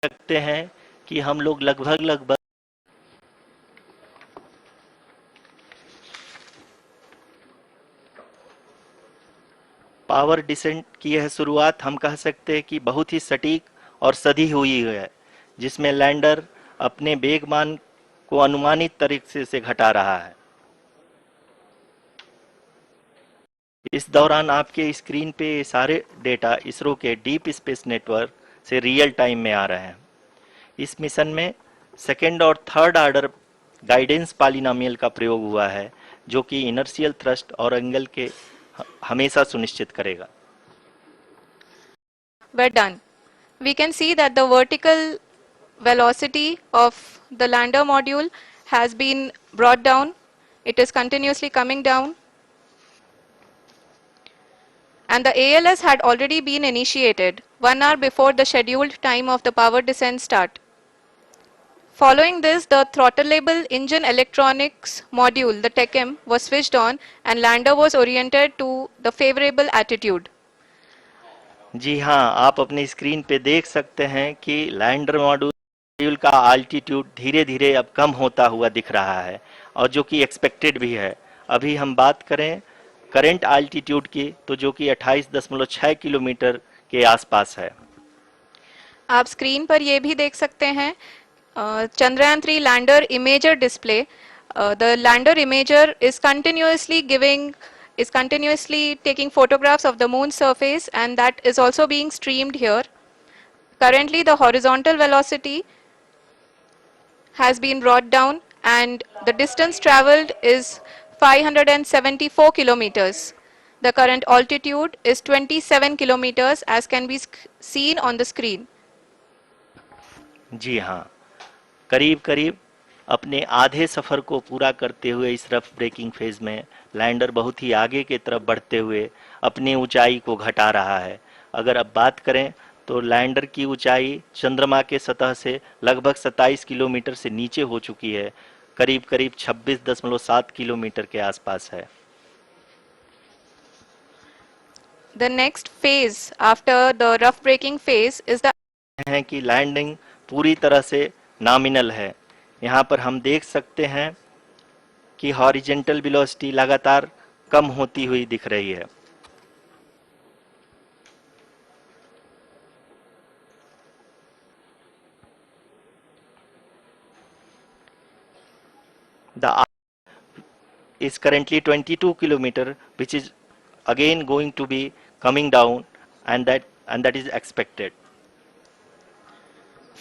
सकते हैं कि हम लोग लगभग लगभग पावर डिसेंट की यह शुरुआत हम कह सकते हैं कि बहुत ही सटीक और सधी हुई है, जिसमें लैंडर अपने वेगमान को अनुमानित तरीके से घटा रहा है। इस दौरान आपके स्क्रीन पे ये सारे डेटा इसरो के डीप स्पेस नेटवर्क से रियल टाइम में आ रहे हैं। इस मिशन में सेकेंड और थर्ड ऑर्डर गाइडेंस पॉलिनोमियल का प्रयोग हुआ है, जो कि इनर्शियल थ्रस्ट और एंगल के हमेशा सुनिश्चित करेगा। We're done. We can see that the vertical velocity of the lander module has been brought down. It is continuously coming down. And the ALS had already been initiated 1 hour before the scheduled time of the power descent start. Following this, the throttleable engine electronics module, the TECM, was switched on and lander was oriented to the favorable attitude. जी हाँ, आप अपनी screen पे देख सकते हैं कि lander module का altitude धीरे धीरे अब कम होता हुआ दिख रहा है, और जो कि एक्सपेक्टेड भी है। अभी हम बात करें करंट आल्टीट्यूड की, तो जो कि 28.6 किलोमीटर के आसपास है। आप स्क्रीन पर ये भी देख सकते हैं Chandrayaan 3 lander imager display. The lander imager is continuously taking photographs of the moon's surface, and that is also being streamed here. Currently the horizontal velocity has been brought down and the distance traveled is 574 kilometers. The current altitude is 27 kilometers as can be seen on the screen. जी हाँ, करीब करीब अपने आधे सफ़र को पूरा करते हुए इस रफ ब्रेकिंग फेज में लैंडर बहुत ही आगे की तरफ बढ़ते हुए अपनी ऊंचाई को घटा रहा है। अगर अब बात करें तो लैंडर की ऊंचाई चंद्रमा के सतह से लगभग 27 किलोमीटर से नीचे हो चुकी है, करीब करीब 26.7 किलोमीटर के आसपास है। The next phase after the rough braking phase is the है कि लैंडिंग पूरी तरह से नॉमिनल है। यहाँ पर हम देख सकते हैं कि हॉरिजेंटल वेलोसिटी लगातार कम होती हुई दिख रही है। The is currently 22 kilometer, which is again going to be coming down, and that is expected.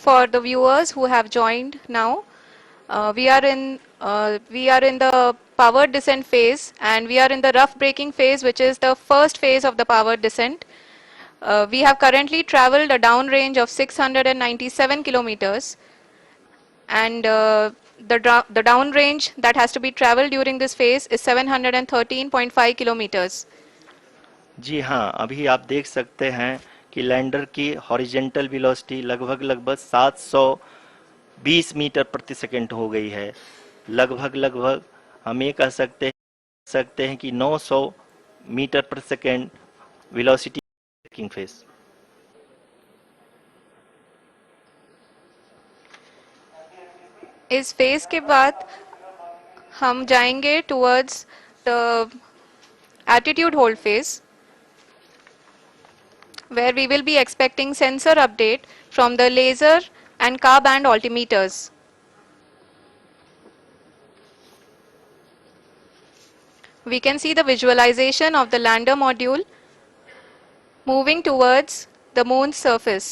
For the viewers who have joined now, we are in the power descent phase and we are in the rough braking phase, which is the first phase of the power descent. We have currently traveled a downrange of 697 kilometers, and the downrange that has to be traveled during this phase is 713.5 kilometers. जी हाँ, अभी आप देख सकते हैं कि lander की horizontal velocity लगभग 720 metre प्रति सेकंड हो गई है। लगभग हम ये कह सकते हैं कि 900 मीटर प्रति सेकंड वेलोसिटी ब्रेकिंग फेज। इस फेज के बाद हम जाएंगे towards the attitude hold phase, where we will be expecting sensor update from the laser and car band altimeters. We can see the visualization of the lander module moving towards the moon's surface.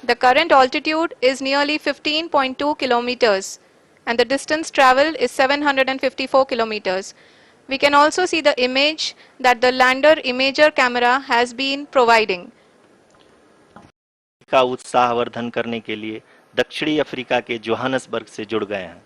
The current altitude is nearly 15.2 kilometers and the distance traveled is 754 kilometers. We can also see the image that the lander imager camera has been providing. का उत्साहवर्धन करने के लिए दक्षिणी Africa के Johannesburg से जुड़ गए हैं।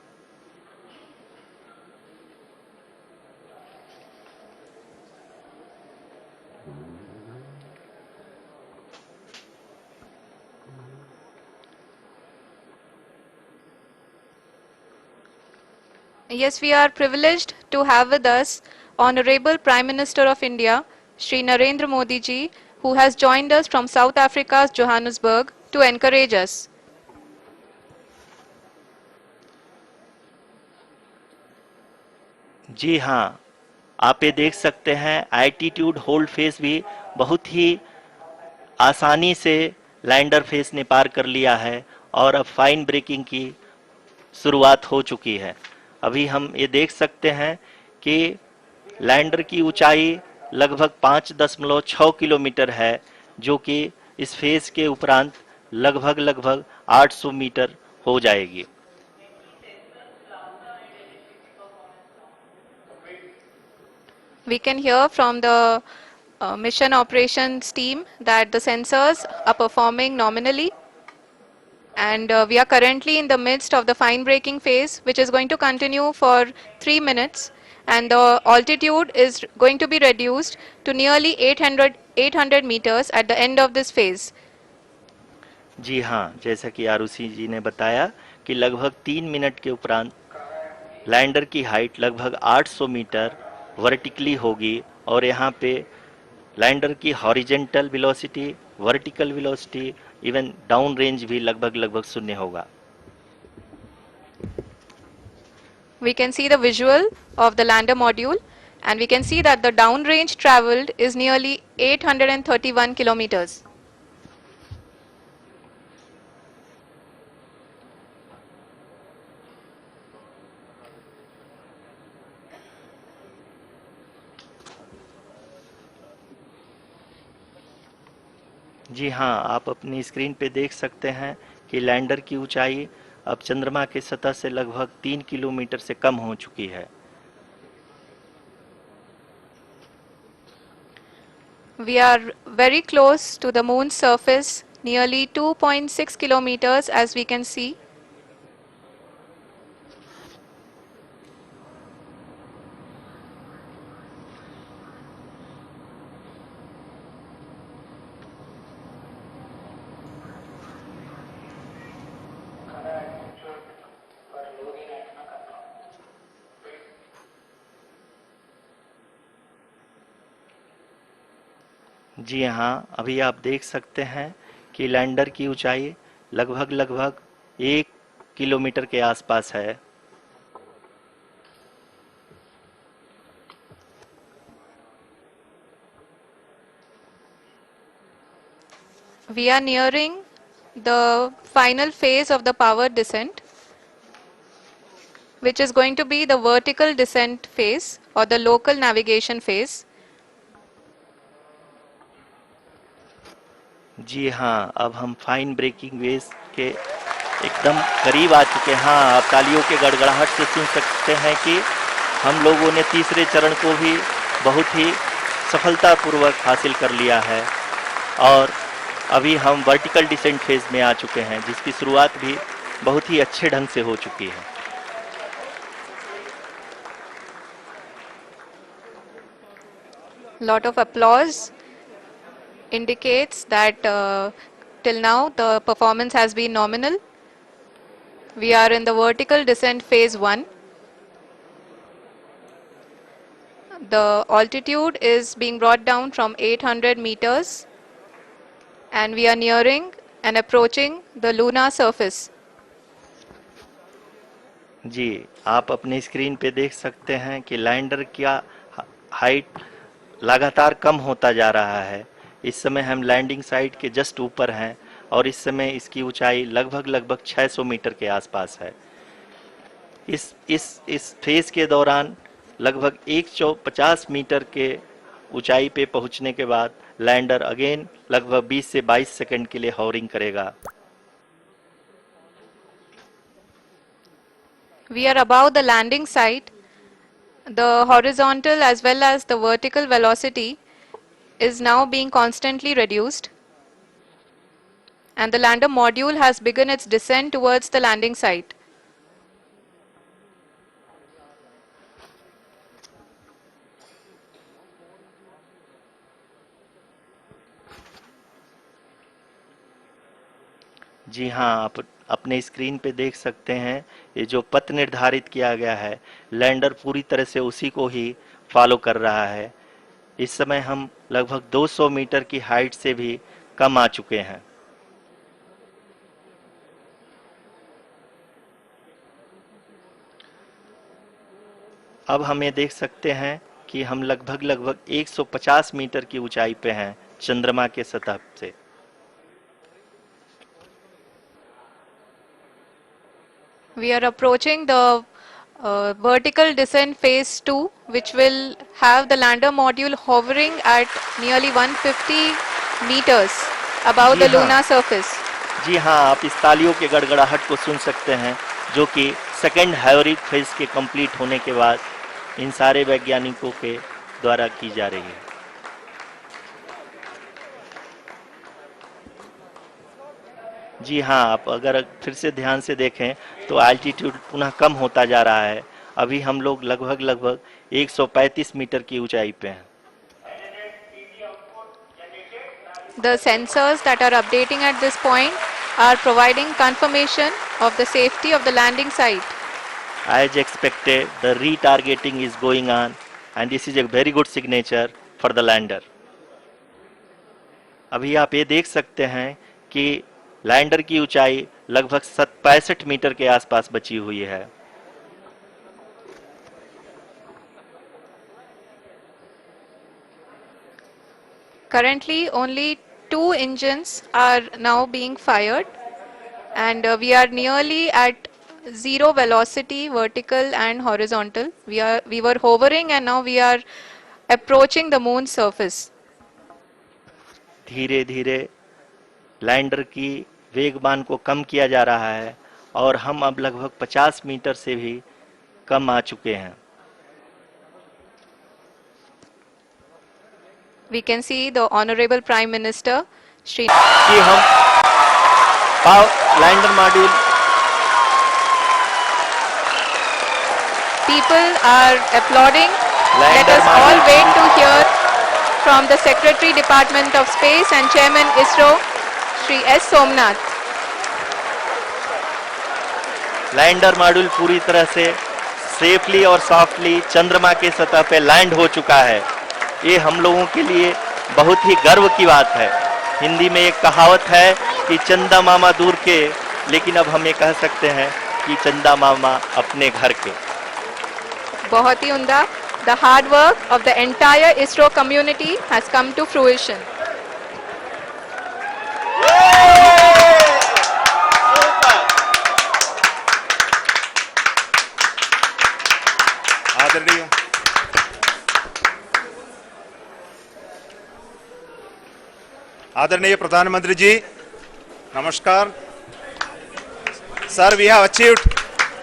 Yes, we are privileged to have with us Honorable Prime Minister of India, Shri Narendra Modi ji, who has joined us from South Africa's Johannesburg to encourage us. जी हाँ, आप ये देख सकते हैं एल्टीट्यूड होल्ड फेज भी बहुत ही आसानी से लैंडर फेज ने पार कर लिया है और अब फाइन ब्रेकिंग की शुरुआत हो चुकी है। अभी हम ये देख सकते हैं कि लैंडर की ऊंचाई लगभग 5.6 किलोमीटर है, जो कि इस फेज के उपरांत लगभग लगभग 800 मीटर हो जाएगी। We can hear from the mission operations team that the sensors are performing nominally, and we are currently in the midst of the fine braking phase, which is going to continue for 3 minutes, and the altitude is going to be reduced to nearly 800 meters at the end of this phase. जी हाँ, जैसा कि आरुषि जी ने बताया कि लगभग 3 minute के उपरांत lander की हाइट लगभग 800 मीटर वर्टिकली होगी और यहाँ पे लैंडर की horizontal velocity, vertical velocity, even down range भी लगभग लगभग शून्य होगा। We can see the visual of the lander module, and we can see that the downrange traveled is nearly 831 kilometers. जी हाँ, आप अपनी स्क्रीन पे देख सकते हैं कि लैंडर की ऊंचाई अब चंद्रमा की सतह से लगभग 3 किलोमीटर से कम हो चुकी है। We are very close to the moon's surface, nearly 2.6 kilometers as we can see. जी हाँ, अभी आप देख सकते हैं कि लैंडर की ऊंचाई लगभग लगभग 1 किलोमीटर के आसपास है। We are nearing the final phase of the power descent, which is going to be the vertical descent phase or the local navigation phase. जी हाँ, अब हम फाइन ब्रेकिंग वेव के एकदम करीब आ चुके हैं। हाँ, आप तालियों के गड़गड़ाहट से सुन सकते हैं कि हम लोगों ने तीसरे चरण को भी बहुत ही सफलतापूर्वक हासिल कर लिया है और अभी हम वर्टिकल डिसेंट फेज में आ चुके हैं, जिसकी शुरुआत भी बहुत ही अच्छे ढंग से हो चुकी है। Lot of applause indicates that till now the performance has been nominal. We are in the vertical descent phase 1. The altitude is being brought down from 800 meters, and we are nearing and approaching the lunar surface. जी, आप अपने screen पे देख सकते हैं कि lander का height लगातार कम होता जा रहा है। इस समय हम लैंडिंग साइट के जस्ट ऊपर हैं और इस समय इसकी ऊंचाई लगभग लगभग 600 मीटर के आसपास है। इस फेज के दौरान लगभग 150 मीटर के ऊंचाई पे पहुंचने के बाद लैंडर अगेन लगभग 20 से 22 सेकंड के लिए हॉवरिंग करेगा। We are above the landing site. The horizontal as well as the vertical velocity is now being constantly reduced, and the lander module has begun its descent towards the landing site. जी हाँ, आप अपने screen पे देख सकते हैं ये जो पथ निर्धारित किया गया है, लैंडर पूरी तरह से उसी को ही फॉलो कर रहा है। इस समय हम लगभग 200 मीटर की हाइट से भी कम आ चुके हैं। अब हमें देख सकते हैं कि हम लगभग 150 मीटर की ऊंचाई पे हैं चंद्रमा के सतह से। We are approaching the vertical descent phase 2, which will have the lander module hovering at nearly 150 meters above ji the हाँ, lunar surface. जी हाँ, आप इस तालियों के गड़गड़ाहट को सुन सकते हैं, जो कि सेकेंड हायोरिक फेज के कंप्लीट होने के बाद इन सारे वैज्ञानिकों के द्वारा की जा रही है। जी हाँ, आप अगर फिर से ध्यान से देखें तो एल्टीट्यूड पुनः कम होता जा रहा है। अभी हम लोग लगभग 135 मीटर की ऊंचाई पे हैं। The sensors that are updating at this point are providing confirmation of the safety of the landing site. As expected, the retargeting is going on and this is a very good signature for the lander. अभी आप ये देख सकते हैं कि lander की ऊंचाई लगभग 65 मीटर के आसपास बची हुई है। Currently, only 2 engines are now being fired, and we are nearly at zero velocity, vertical and horizontal. We were hovering, and now we are approaching the moon's surface. धीरे धीरे लैंडर की वेगमान को कम किया जा रहा है और हम अब लगभग 50 मीटर से भी कम आ चुके हैं। We can see the Honorable Prime Minister, Shri. कि हम lander module People are applauding. Let lander us all wait to hear from the Secretary Department of Space and Chairman ISRO, Shri S. Somnath. Lander module पूरी तरह से safely और softly चंद्रमा के सतह पे लैंड हो चुका है। ये हम लोगों के लिए बहुत ही गर्व की बात है। हिंदी में एक कहावत है कि चंदा मामा दूर के, लेकिन अब हम ये कह सकते हैं कि चंदा मामा अपने घर के। बहुत ही उम्दा. The hard work of the entire ISRO community has come to fruition. आदरणीय प्रधानमंत्री जी, नमस्कार। Sir, we have achieved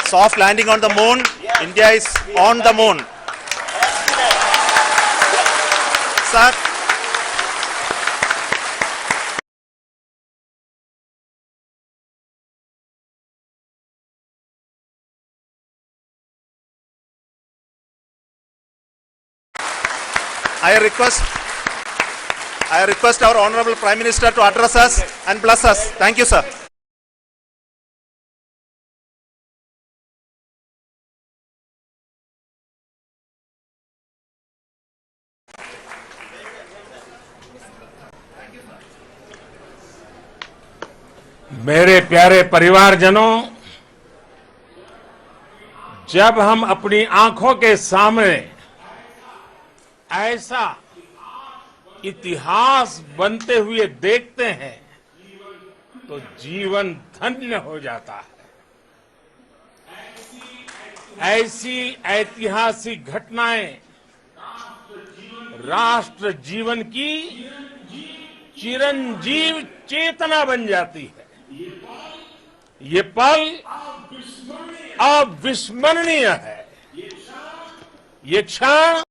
soft landing on the moon. India is on the moon. Sir, I request our Honorable Prime Minister to address us and bless us. Thank you, sir. मेरे प्यारे परिवारजनों, जब हम अपनी आंखों के सामने ऐसा इतिहास बनते हुए देखते हैं तो जीवन धन्य हो जाता है। ऐसी ऐतिहासिक घटनाएं राष्ट्र जीवन की चिरंजीव चेतना बन जाती है। ये पल अविस्मरणीय है। ये क्षण